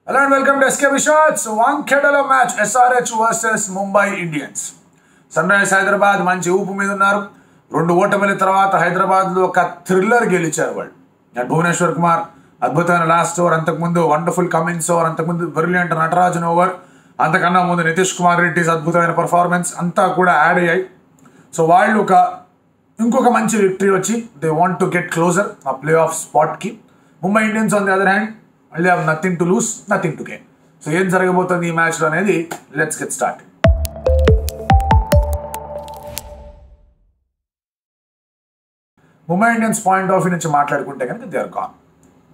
Hello and welcome to SK Shots. Wankhedalo match SRH versus Mumbai Indians. Sunrise Hyderabad మంచి ఊపు మీద ఉన్నారు. రెండు ఓటమిల తర్వాత హైదరాబాద్లో ఒక థ్రిల్లర్ గెలిచారు వాళ్ళు. భువనేశ్వర్ కుమార్ అద్భుతమైన లాస్ట్ ఓవర్, అంతకుముందు వండర్ఫుల్ కమిన్స్ ఓవర్, అంతకుముందు బ్రిలియంట్ నటరాజన్ ఓవర్, అంతకన్నా ముందు నితీష్ కుమార్ రెడ్డి అద్భుతమైన పర్ఫార్మెన్స్ అంతా కూడా యాడ్ అయ్యాయి. సో వాళ్ళు ఇంకొక మంచి విక్టరీ వచ్చి they want to get closer a play off స్పాట్కి. Mumbai Indians on the other hand they have nothing to lose, nothing to gain. So ఏం జరగబోతుంది ఈ మ్యాచ్లో అనేది let's get start. Mumbai Indians point of view నుంచి మాట్లాడుకుంటే కనుక దే ఆర్ గాన్.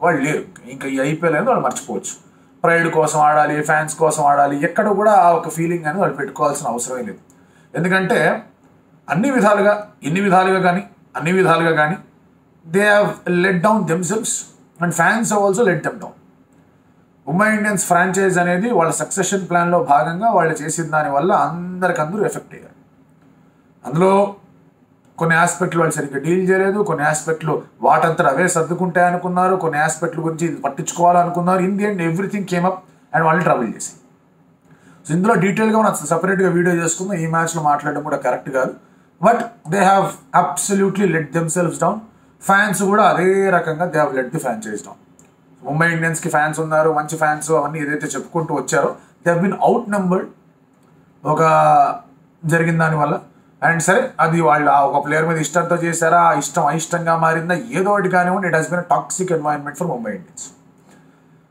వాళ్ళు లేరు ఇంకా ఈ ఐపీఎల్ అనేది వాళ్ళు మర్చిపోవచ్చు. ప్రైడ్ కోసం ఆడాలి, ఫ్యాన్స్ కోసం ఆడాలి, ఎక్కడ కూడా ఆ ఒక ఫీలింగ్ అని వాళ్ళు పెట్టుకోవాల్సిన అవసరమే లేదు. ఎందుకంటే అన్ని విధాలుగా కానీ they have let down themselves and fans have also let them down. Mumbai Indians franchise అనేది వాళ్ళ సక్సెషన్ ప్లాన్లో భాగంగా వాళ్ళు చేసిన దానివల్ల అందరూ ఎఫెక్ట్ అయ్యారు. అందులో కొన్ని ఆస్పెక్ట్లు వాళ్ళు సరిగ్గా డీల్ చేయలేదు, కొన్ని ఆస్పెక్ట్లు వాటంతా అవే సర్దుకుంటాయి అనుకున్నారు, కొన్ని ఆస్పెక్ట్ల గురించి పట్టించుకోవాలనుకున్నారు. In the end everything came up and వాళ్ళు ట్రబుల్ చేసి. సో ఇందులో డీటెయిల్గా మనం సపరేట్గా వీడియో చేసుకుందాం. ఈ మ్యాచ్లో మాట్లాడడం కూడా కరెక్ట్ కాదు. But they have absolutely let themselves down. Fans కూడా అదే రకంగా they have let the franchise down. Mumbai ఇండియన్స్కి ఫ్యాన్స్ ఉన్నారు, మంచి ఫ్యాన్స్, అవన్నీ ఏదైతే చెప్పుకుంటూ వచ్చారో they have been outnumbered ఒక జరిగిన దానివల్ల. అండ్ సరే అది వాళ్ళు ఒక ప్లేయర్ మీద ఇష్టంతో చేశారా, అయిష్టంగా మారిందా, ఏదో ఒకటి కానివ్వండి, it has been toxic environment for Mumbai Indians.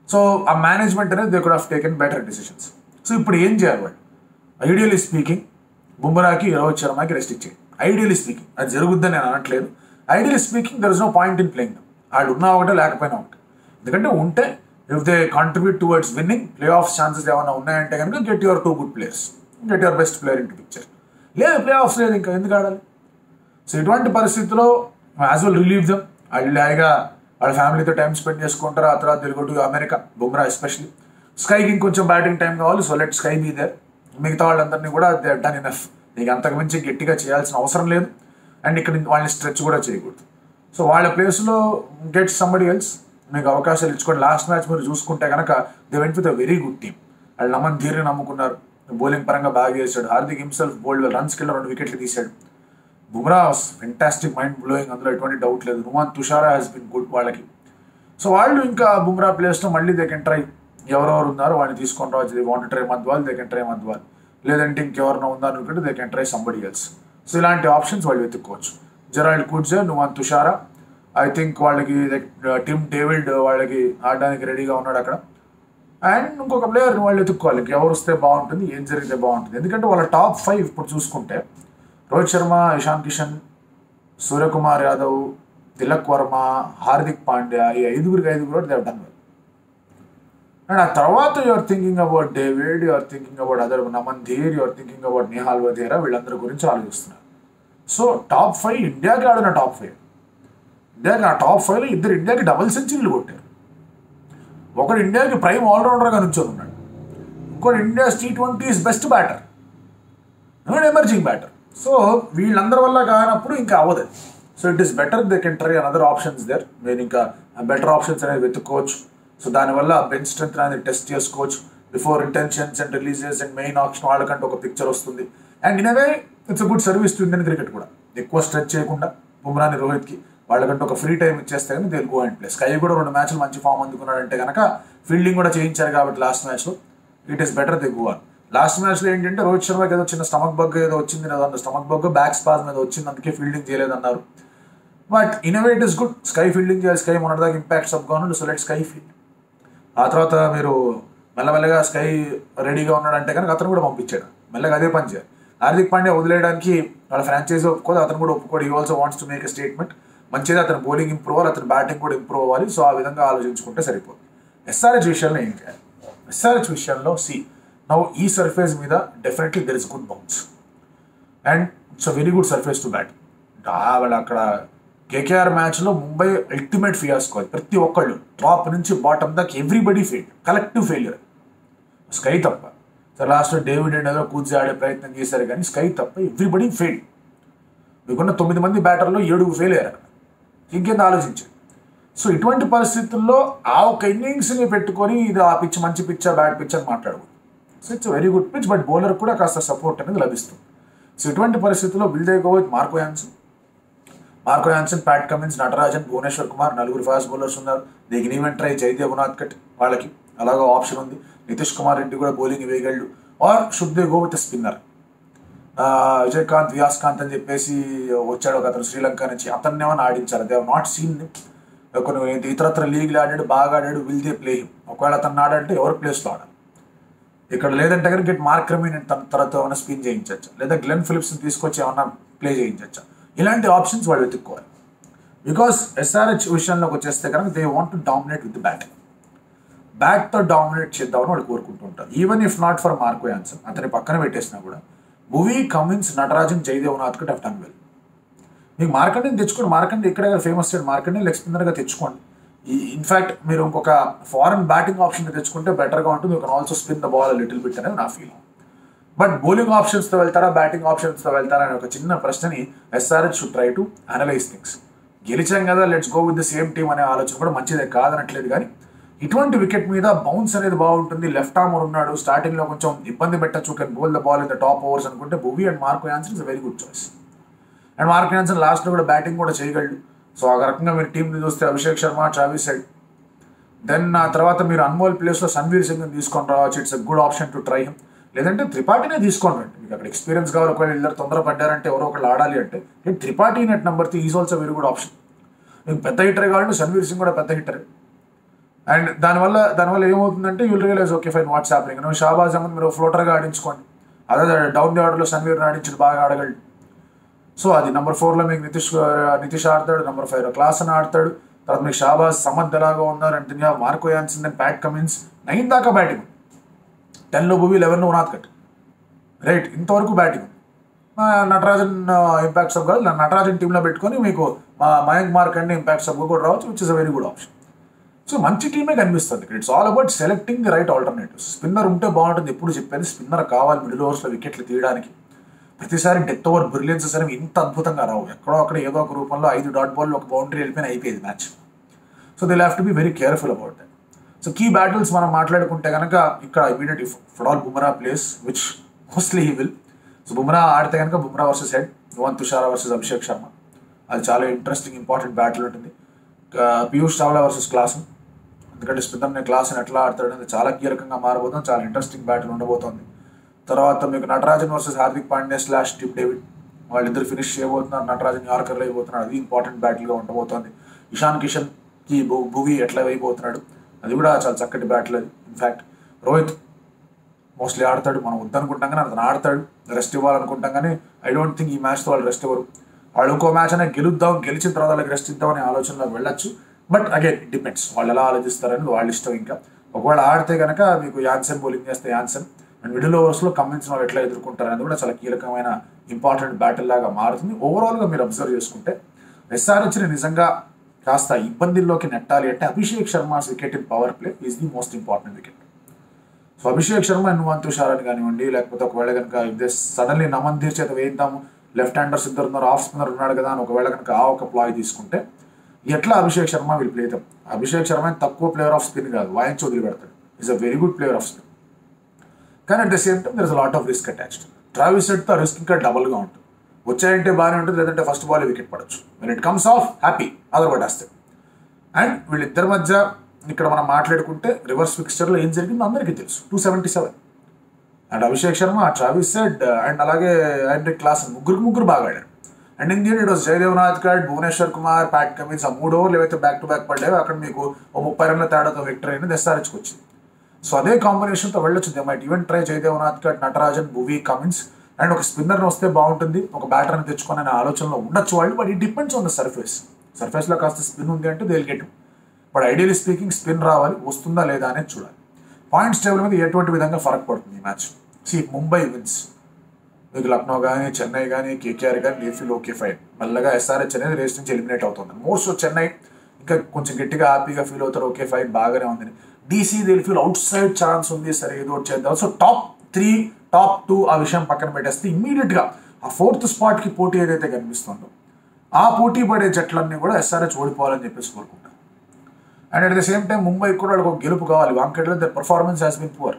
So ఆ మేనేజ్మెంట్ అనేది they could have taken better decisions. So ఇప్పుడు ఏం చేయాలి వాళ్ళు? ఐడియలీ స్పీకింగ్ బుమ్రాకి, రోహిత్ శర్మకి రెస్ట్ ఇచ్చేయండి. ఐడియలీ స్పీకింగ్ అది జరుగుద్దని నేను అనట్లేదు. Ideally speaking there is no point in playing. వాళ్ళు ఉన్నా ఒకటే లేకపోయినా ఒకటి. ఎందుకంటే ఉంటే if they contribute towards winning, play off chances ఏమైనా ఉన్నాయంటే కనుక get your 2 good players, get your best player in to picture. లేదు ప్లే ఆఫ్స్ లేదు, ఇంకా ఎందుకు ఆడాలి? సో ఇటువంటి పరిస్థితుల్లో యాజ్ వెల్ రిలీవ్ దమ్. వాళ్ళు హాయిగా వాళ్ళ ఫ్యామిలీతో టైం స్పెండ్ చేసుకుంటారు. ఆ తర్వాత తెలుగు అమెరికా, బుమ్రా ఎస్పెషలీ. స్కైకి ఇంకొంచెం బ్యాటింగ్ టైం కావాలి, so let Sky be there. మిగతా వాళ్ళందరినీ కూడా దే డన్ ఇనఫ్. నీకు అంతకుమించి గట్టిగా చేయాల్సిన అవసరం లేదు. అండ్ ఇక్కడ వాళ్ళని స్ట్రెచ్ కూడా చేయకూడదు. సో వాళ్ళ ప్లేస్లో గెట్ సంబడి ఎల్స్, మీకు అవకాశాలు ఇచ్చుకోండి. లాస్ట్ మ్యాచ్ మీరు చూసుకుంటే కనుక they went with a very good team. వాళ్ళు నమన్ ధీర్ని నమ్ముకున్నారు, బౌలింగ్ పరంగా బాగా చేశాడు. హార్దిక్ హిమ్సెల్ఫ్ బౌల్డ్ రన్స్ కింద 2 వికెట్లు తీశాడు. బుమ్రా ఫెంటాస్టిక్, మైండ్ బ్లోయింగ్, అందులో ఎటువంటి డౌట్ లేదు. Numan Tushara has been good వాళ్ళకి. సో వాళ్ళు ఇంకా బుమ్రా ప్లేస్లో మళ్ళీ దే కెన్ ట్రై. ఎవరెవరు ఉన్నారో వాళ్ళని తీసుకొని రావచ్చు. They want try Madhwal, they can try Madhwal. లేదంటే ఇంకెవరైనా ఉన్నారనుకుంటే they can try somebody else. So ఇలాంటి ఆప్షన్స్ వాళ్ళు వెతుక్కోవచ్చు. Gerald Coetzee, Nuwan Thushara, I think వాళ్ళకి టిమ్ డేవిడ్ వాళ్ళకి ఆడడానికి రెడీగా ఉన్నాడు అక్కడ. అండ్ ఇంకొక ప్లేయర్ని వాళ్ళు ఎత్తుక్కోవాలి. ఎవరు వస్తే బాగుంటుంది, ఏం జరిగితే బాగుంటుంది. ఎందుకంటే వాళ్ళ టాప్ 5 ఇప్పుడు చూసుకుంటే రోహిత్ శర్మ, ఇషాన్ కిషన్, సూర్యకుమార్ యాదవ్, తిలక్ వర్మ, హార్దిక్ పాండ్యా, ఈ ఐదుగురు they have done well. And ఆ తర్వాత you're thinking about David, you're thinking about other Naman Dhir, you're thinking about Nehal Wadhera, వీళ్ళందరి గురించి ఆలోచిస్తున్నారు. సో టాప్ 5 ఇండియాకి ఆడిన టాప్ 5. ఇండియాకి ఆ టాప్ 5లో ఇద్దరు ఇండియాకి డబుల్ సెంచరీలు కొట్టారు. ఒకడు ఇండియాకి ప్రైమ్ ఆల్రౌండర్గా నుంచొని ఉన్నాడు. ఇంకోటి India's T20s best batter, emerging batter. So వీళ్ళందరి వల్ల కానప్పుడు ఇంకా అవ్వదు. So it is better they can try another options there. మీరు ఇంకా బెటర్ ఆప్షన్స్ అనేది వెతుక్కోవచ్చు. సో దానివల్ల బెంచ్ స్ట్రెంత్ అనేది టెస్ట్ చేసుకోవచ్చు. Before intentions and releases and main option వాళ్ళకంటే ఒక పిక్చర్ వస్తుంది. And in away it's a good service to Indian cricket కూడా. ఎక్కువ స్ట్రెచ్ చేయకుండా బుమ్రాని, రోహిత్కి వాళ్ళకంటే ఒక ఫ్రీ టైం ఇచ్చేస్తే కానీ they will go and play. Sky కూడా 2 మ్యాచ్లు మంచి ఫామ్ అందుకున్నాడంటే కనుక ఫీల్డింగ్ కూడా చేయించారు కాబట్టి లాస్ట్ మ్యాచ్లో it is better they go on. Last మ్యాచ్లో ఏంటంటే రోహిత్ శర్మకి ఏదో చిన్న స్టమక్ బగ్ ఏదో వచ్చింది, స్టమక్ బగ్ బ్యాక్ స్పాజ్ మీద వచ్చింది, అందుకే ఫీల్డింగ్ చేయలేదన్నారు. But in away it is good. SKY fielding చేయాలి. స్కై మొన్నటిదాకా ఇంపాక్ట్ సబ్గా ఉన్నాడు, సో లెట్ స్కై ఫీల్డ్. ఆ తర్వాత మీరు మెల్లమెల్లగా స్కై రెడీగా ఉన్నాడంటే కనుక అతను కూడా పంపించాడు. మెల్లగా అదే పని చేయాలి. హార్దిక్ పాండ్యా వదిలేయడానికి వాళ్ళ ఫ్రాంచైజీ ఒప్పుకోదు, అతను కూడా ఒప్పుకోడు. He also wants to make a statement. మంచిగా అతను బౌలింగ్ ఇంప్రూవ్ అవ్వాలి, అతను బ్యాటింగ్ కూడా ఇంప్రూవ్ అవ్వాలి. సో ఆ విధంగా ఆలోచించుకుంటే సరిపోతుంది. ఎస్ఆర్హెచ్ విషయంలో ఏం చేయాలి? ఎస్ఆర్హెచ్ విషయంలో నౌ ఈ సర్ఫేస్ మీద definitely there is good bounce and it's a very good surface to bat. వాళ్ళు అక్కడ కేకేఆర్ మ్యాచ్లో ముంబై అల్టిమేట్ ఫియాస్కో. ప్రతి ఒక్కళ్ళు టాప్ నుంచి బాటమ్ దాకా everybody fail, collective failure. Sky తప్ప. సరే లాస్ట్లో డేవిడ్ అండ్ ఏదో కూర్చి ఆడే ప్రయత్నం చేశారు కానీ స్కై తప్ప ఎవ్రీబడి ఫెయిల్. మీకున్న 9 మంది బ్యాటర్లో 7 ఫెయిల్ అయ్యారు. ఇంకేంత ఆలోచించారు. సో ఇటువంటి పరిస్థితుల్లో ఆ ఒక ఇన్నింగ్స్ని పెట్టుకొని ఇది ఆ పిచ్ మంచి పిచ్చా బ్యాడ్ పిచ్ అని మాట్లాడకూడదు. So it's very good pitch, but bowler కూడా కాస్త సపోర్ట్ అనేది లభిస్తుంది. సో ఇటువంటి పరిస్థితుల్లో will they go with Marco Jansen, Pat Cummins, Natarajan, Bhuvneshwar Kumar, నలుగురు ఫాస్ట్ బౌలర్స్ ఉన్నారు. They can even try Jaydev Unadkat, వాళ్ళకి అలాగా ఆప్షన్ ఉంది. నితీష్ కుమార్ రెడ్డి కూడా బౌలింగ్ వేయగలడు. Or should they go with spinner? Vijayakanth, Viyaskanth అని చెప్పేసి వచ్చాడు ఒక అతను శ్రీలంక నుంచి, అతన్ని ఏమైనా ఆడించారు. దే హావ్ నాట్ సీన్ కొన్ని ఇతరత్ర లీగ్లు ఆడాడు, బాగా ఆడాడు. Will they play him? ఒకవేళ అతను ఆడంటే ఎవరి ప్లేస్లో ఆడాలి ఇక్కడ? లేదంటే కనుక గెట్ మార్క్ రమీన్ తన తర్వాత ఏమైనా స్పిన్ చేయించచ్చా, లేదా గ్లెన్ ఫిలిప్స్ని తీసుకొచ్చి ఏమన్నా ప్లే చేయించచ్చా? ఇలాంటి ఆప్షన్స్ వాళ్ళు వెతుక్కోవాలి. బికాస్ ఎస్ఆర్హెచ్ విషయంలోకి వచ్చేస్తే కనుక they want to dominate with batting. బ్యాట్తో డామినేట్ చేద్దామని వాళ్ళు కోరుకుంటుంటారు. Even if not for Marco Jansen, అతని పక్కన పెట్టేసినా కూడా Bhuvi, Cummins, Natarajan, Jaydev Unadkat have done well. మీకు మార్కండేని తెచ్చుకోండి. మార్కండే ఇక్కడే ఫేమస్ చేయడం, మార్కండే లెగ్ స్పిన్నర్గా తెచ్చుకోండి. ఇన్ఫ్యాక్ట్ మీరు ఇంకొక ఫారెన్ బ్యాటింగ్ ఆప్షన్ తెచ్చుకుంటే బెటర్గా ఉంటుంది. You can also spin the ball little bit అనేది నా ఫీలింగ్. బట్ బౌలింగ్ ఆప్షన్స్తో వెళ్తారా, బ్యాటింగ్ ఆప్షన్స్తో వెళ్తారా అనే ఒక చిన్న ప్రశ్నని SRH should try to analyse things. గెలిచాం కదా, let's go with the same team అనే ఆలోచన కూడా మంచిదే కాదనట్లేదు. కానీ ఇటువంటి వికెట్ మీద బౌన్స్ అనేది బాగుంటుంది. లెఫ్ట్ ఆర్మర్ ఉన్నాడు, స్టార్టింగ్లో కొంచెం ఇబ్బంది పెట్టచ్చు, can bowl the ball in the top overs అనుకుంటే Bhuvi and Marco Jansen is a very good choice. And Marco Jansen లాస్ట్లో కూడా బ్యాటింగ్ కూడా చేయగలడు. సో ఆ రకంగా మీరు టీంని చూస్తే Abhishek Sharma, Travis Head, then ఆ తర్వాత మీరు అన్మోల్ ప్లేస్లో సన్వీర్ సింగ్ని తీసుకొని రావచ్చు. It's a good option to try him. లేదంటే త్రిపాఠినే తీసుకోండి. మీకు అక్కడ ఎక్స్పీరియన్స్ కావాలి. ఒకవేళ ఇద్దరు తొందర పడ్డారంటే ఎవరో ఒకళ్ళు ఆడాలి అంటే Tripathi net number 3 is also very good option. మీకు పెద్ద హిటర్ కావాలంటే సన్వీర్ సింగ్ కూడా పెద్ద హిటర్. అండ్ దానివల్ల ఏమవుతుందంటే you'll realize okay fine what's happening. నువ్వు షాబాజ్ అహ్మద్ మీరు ఫ్లోటర్గా ఆడించుకోండి. అదే డౌన్ ది ఆర్డర్లో సన్వీర్ని ఆడించి బాగా ఆడగలడు. సో అది నెంబర్ 4లో మీకు నితీష్ ఆడతాడు, నెంబర్ 5లో క్లాసన్ ఆడతాడు. తర్వాత మీకు షాబాజ్, సమద్ ఎలాగా ఉన్నారు అంటే Marco Jansen, then Pat Cummins. 9 దాకా బ్యాటింగ్, 10లో భువీ, 11లో ఉనాద్కట్. రైట్, ఇంతవరకు బ్యాటింగ్. నటరాజన్ ఇంపాక్ట్ సబ్ కాదు, నటరాజన్ టీంలో పెట్టుకొని మీకు మయాంక్ మార్కండే ఇంపాక్ట్ సబ్ కూడా రావచ్చు, which is a very good option. So మంచి టీమే కనిపిస్తుంది. It's all about selecting the right alternatives. Spinner ఉంటే బాగుంటుంది. ఎప్పుడు చెప్పేది స్పిన్నర్ కావాలి మిడిల్ ఓవర్స్లో వికెట్లు తీయడానికి. ప్రతిసారి డెత్ ఓవర్ బ్రిలియన్సెస్ అనేవి ఇంత అద్భుతంగా రావు. ఎక్కడో అక్కడ ఏదో ఒక రూపంలో 5 డాట్ బాల్ ఒక బౌండరీ వెళ్ళిపోయిన అయిపోయేది match. So they have to be very careful about that. So key battles మనం మాట్లాడుకుంటే కనుక ఇక్కడ immediate football Bumrah plays which mostly he will. So Bumrah ఆడితే కనుక Bumrah versus Head, Nuwan Thushara versus Abhishek Sharma, అది చాలా ఇంట్రెస్టింగ్ ఇంపార్టెంట్ బ్యాటిల్ ఉంటుంది. పీయూష్ చావ్లా వర్సెస్ క్లాసన్, ఎందుకంటే స్పిన్నర్ని క్లాసన్ ఎట్లా ఆడతాడు అనేది చాలా కీలకంగా మారబోతుంది. చాలా ఇంట్రెస్టింగ్ బ్యాటిల్ ఉండబోతుంది. తర్వాత మీకు Natarajan versus Hardik Pandya / Tim David, వాళ్ళిద్దరు ఫినిష్ చేయబోతున్నారు. నటరాజన్ యార్కర్లో అయిపోతున్నాడు, అది ఇంపార్టెంట్ బ్యాటిల్గా ఉండబోతోంది. ఇషాన్ కిషన్కి భువీ ఎట్లా అయిపోతున్నాడు, అది కూడా చాలా చక్కటి బ్యాటిల్ అది. ఇన్ఫ్యాక్ట్ రోహిత్ మోస్ట్లీ ఆడతాడు, మనం వద్దనుకుంటాం కానీ అతను ఆడతాడు. రెస్ట్ ఇవ్వాలనుకుంటాం కానీ ఐ డోంట్ థింక్ ఈ మ్యాచ్తో వాళ్ళు రెస్ట్ ఇవ్వరు. వాళ్ళు ఇంకో మ్యాచ్ అనేది గెలిచిన తర్వాత వాళ్ళకి రెస్ట్ ఇద్దామనే ఆలోచనలోకి వెళ్ళొచ్చు. బట్ అగైన్ ఇట్ డిపెండ్స్ వాళ్ళు ఎలా ఆలోచిస్తారని వాళ్ళ ఇష్టం. ఇంకా ఒకవేళ ఆడితే కనుక మీకు యాన్సన్ బౌలింగ్ చేస్తే యాన్సన్, అండ్ మిడిల్ ఓవర్స్లో కమిన్స్ వాళ్ళు ఎట్లా ఎదుర్కొంటారు అనేది కూడా చాలా కీలకమైన ఇంపార్టెంట్ బ్యాటిల్ లాగా మారుతుంది. ఓవరాల్గా మీరు అబ్జర్వ్ చేసుకుంటే ఎస్ఆర్హెచ్ని నిజంగా కాస్త ఇబ్బందుల్లోకి నెట్టాలి అంటే Abhishek Sharma's wicket in power play is the most important wicket. So Abhishek Sharma Nuwan Thushara అని కానివ్వండి, లేకపోతే ఒకవేళ కనుక ఇదే సడన్లీ నమన్దీర్ చేత వేయిద్దాము, లెఫ్ట్ హ్యాండర్స్ ఇద్దరు ఉన్నారు, ఆఫ్ స్పిన్నర్ ఉన్నాడు కదా అని ఒకవేళ కనుక ఆ ఒక ప్లాయ్ తీసుకుంటే ఎట్లా Abhishek Sharma will play them. Abhishek Sharma తక్కువ ప్లేయర్ ఆఫ్ స్పిన్ కాదు, వాయించి వదిలిపెడతాడు. Is a very good player of spin. కానీ at the same time there is a lot of risk attached. Travis హెడ్తో రిస్క్ ఇంకా డబుల్గా ఉంటుంది. వచ్చాయంటే బాగానే ఉంటుంది, లేదంటే ఫస్ట్ బాల్ వికెట్ పడవచ్చు. When it comes off happy other పడేస్తాయి. అండ్ వీళ్ళిద్దరి మధ్య ఇక్కడ మనం మాట్లాడుకుంటే రివర్స్ ఫిక్స్చర్లో ఏం జరిగిందో అందరికీ తెలుసు. 277 and Abhishek Sharma, Travis Head and అలాగే హెన్రిక్ క్లాసన్ ముగ్గురు బాగా ఆడారు. And Indian it was Jaydev Unadkat, Bhuvneshwar Kumar, Pat Cummins. ఆ 3 ఓవర్లు ఏవైతే బ్యాక్ టు బ్యాక్ పడ్డాయో అక్కడ మీకు 30 రన్ల తేడాతో విక్టరీ అనేది ఎస్ఆర్హెచ్కి వచ్చింది. సో అదే కాంబినేషన్తో వెళ్ళొచ్చు. They might even try Jaydev Unadkat, Natarajan, Bhuvi, Cummins and ఒక స్పిన్నర్ని వస్తే బాగుంటుంది, ఒక బ్యాటర్ని తెచ్చుకొని అనే ఆలోచనలో ఉండొచ్చు వాళ్ళు. But it depends on the సర్ఫేస్లో కాస్త స్పిన్ ఉంది అంటే they will get. But ideally speaking spin రావాలి, వస్తుందా లేదా అనేది చూడాలి. పాయింట్స్ టేబుల్ మీద ఎటువంటి విధంగా ఫరక్ పడుతుంది ఈ మ్యాచ్. ముంబై విన్స్, మీకు లక్నో కానీ, చెన్నై కానీ, కేకేఆర్ కానీ దే ఫీల్ ఓకే ఫైన్. మెల్లగా ఎస్ఆర్హెచ్ అనేది రేస్ నుంచి ఎలిమినేట్ అవుతుంది. మోర్ సో చెన్నై ఇంకా కొంచెం గట్టిగా హ్యాపీగా ఫీల్ అవుతారు, ఓకే ఫైన్ బాగానే ఉందని. DC they feel out side chance ఉంది, సరే ఏదో ఒకటి చేద్దాం. సో టాప్ 3, టాప్ 2 ఆ విషయం పక్కన పెట్టేస్తే ఇమ్మీడియట్గా ఆ 4th స్పాట్కి పోటీ ఏదైతే కనిపిస్తుందో ఆ పోటీ పడే జట్లన్నీ కూడా ఎస్ఆర్హెచ్ ఓడిపోవాలని చెప్పేసి కోరుకుంటారు. And at the same time Mumbai కూడా వాళ్ళకి ఒక గెలుపు కావాలి. వాంఖేడేలో their performance has been poor.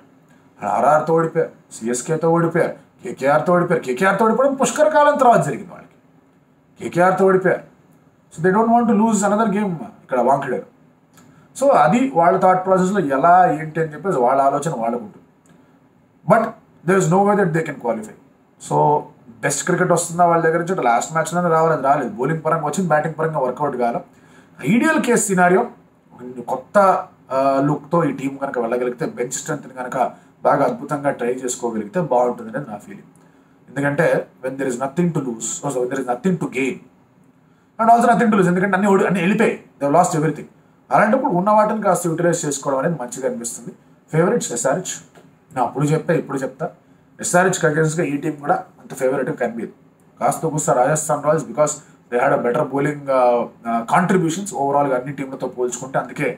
ఆర్ఆర్తో ఓడిపోయారు, సిఎస్కేతో ఓడిపోయారు, కేకేఆర్తో ఓడిపోయారు. కేకేఆర్తో ఓడిపోవడం పుష్కర కాలం తర్వాత జరిగింది వాళ్ళకి. కేకేఆర్తో ఓడిపోయారు. So they don't want to lose another game ఇక్కడ వాంఖేడేలో. సో అది వాళ్ళ థాట్ ప్రాసెస్లో ఎలా ఏంటి అని చెప్పేసి వాళ్ళ ఆలోచన వాళ్ళకు ఉంటుంది. But there is no way that they can qualify. So best cricket వస్తుందా వాళ్ళ దగ్గర నుంచి? లాస్ట్ మ్యాచ్లోనే రావాలి, అది రాలేదు. బౌలింగ్ పరంగా వచ్చింది, బ్యాటింగ్ పరంగా వర్కౌట్ కాదు. ఐడియల్ కేస్ సినారియో కొత్త లుక్తో ఈ టీం కనుక వెళ్ళగలిగితే, బెంచ్ స్ట్రెంత్ని కనుక బాగా అద్భుతంగా ట్రై చేసుకోగలిగితే బాగుంటుంది అనేది నా ఫీలింగ్. ఎందుకంటే when there is nothing to lose, there is nothing to gain and also nothing to lose. ఎందుకంటే అన్ని వెళ్ళిపోయి, దే లాస్ట్ ఎవ్రీథింగ్. అలాంటప్పుడు ఉన్న వాటిని కాస్త యూటిలైజ్ చేసుకోవడం అనేది మంచిగా అనిపిస్తుంది. Favourites SRH. నా అప్పుడు చెప్తా, ఇప్పుడు చెప్తా, ఎస్ఆర్హెచ్కి అగేన్స్ట్గా ఈ టీం కూడా అంత ఫేవరెట్గా కనిపించదు. కాస్త కూస్తా Rajasthan Royals because they had a better bowling contributions ఓవరాల్గా అన్ని టీంలతో పోల్చుకుంటే, అందుకే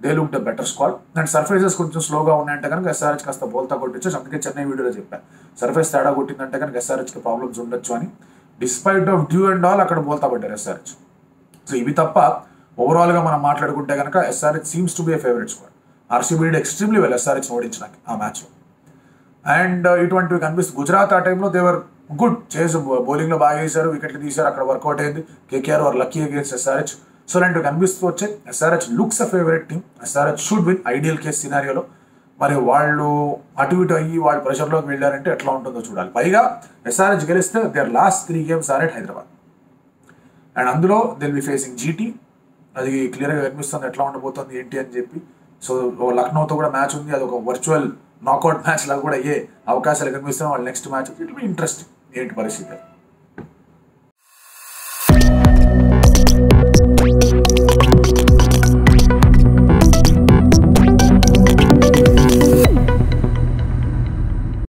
they look the better squad. And surfaces కొంచెం స్లోగా ఉన్నాయంటే కనుక ఎస్ఆర్హెచ్ కాస్త బోల్తా కొట్టించచ్చు. అందుకే చెన్నై వీడియోలో చెప్పాను, సర్ఫేస్ తేడా కొట్టిందంటే కనుక ఎస్ఆర్హెచ్కి ప్రాబ్లమ్స్ ఉండొచ్చు అని. Despite of due and all అక్కడ బోల్తా పడ్డారు ఎస్ఆర్హెచ్. సో ఇవి తప్ప ఓవరాల్గా మనం మాట్లాడుకుంటే కనుక SRH seems to be A favourite squad. RCB did extremely well SRH ఓడించడానికి ఆ మ్యాచ్లో. అండ్ ఇటువంటివి కనిపిస్తుంది. గుజరాత్ ఆ టైంలో దేవర్ గుడ్, చేసి బౌలింగ్లో బాగా వేశారు, వికెట్లు తీశారు, అక్కడ వర్కౌట్ అయింది. KKR were lucky against SRH. So ఇలాంటివి కనిపిస్తూ వచ్చాయి. SRH looks a favourite team. SRH should win ideal case సినారియోలో. మరి వాళ్ళు అటు ఇటు అయ్యి వాళ్ళు ప్రెషర్లోకి వెళ్ళారంటే ఎట్లా ఉంటుందో చూడాలి. పైగా ఎస్ఆర్హెచ్ గెలిస్తే their last 3 games are at Hyderabad. And అందులో they will be facing GT. అది క్లియర్గా కనిపిస్తుంది ఎట్లా ఉండబోతుంది ఏంటి అని చెప్పి. సో లక్నోతో కూడా మ్యాచ్ ఉంది, అది ఒక వర్చువల్ నాకౌట్ మ్యాచ్ లాగా కూడా అయ్యే అవకాశాలు కనిపిస్తున్నాయి. వాళ్ళ next match it will be interesting ఏంటి పరిస్థితి.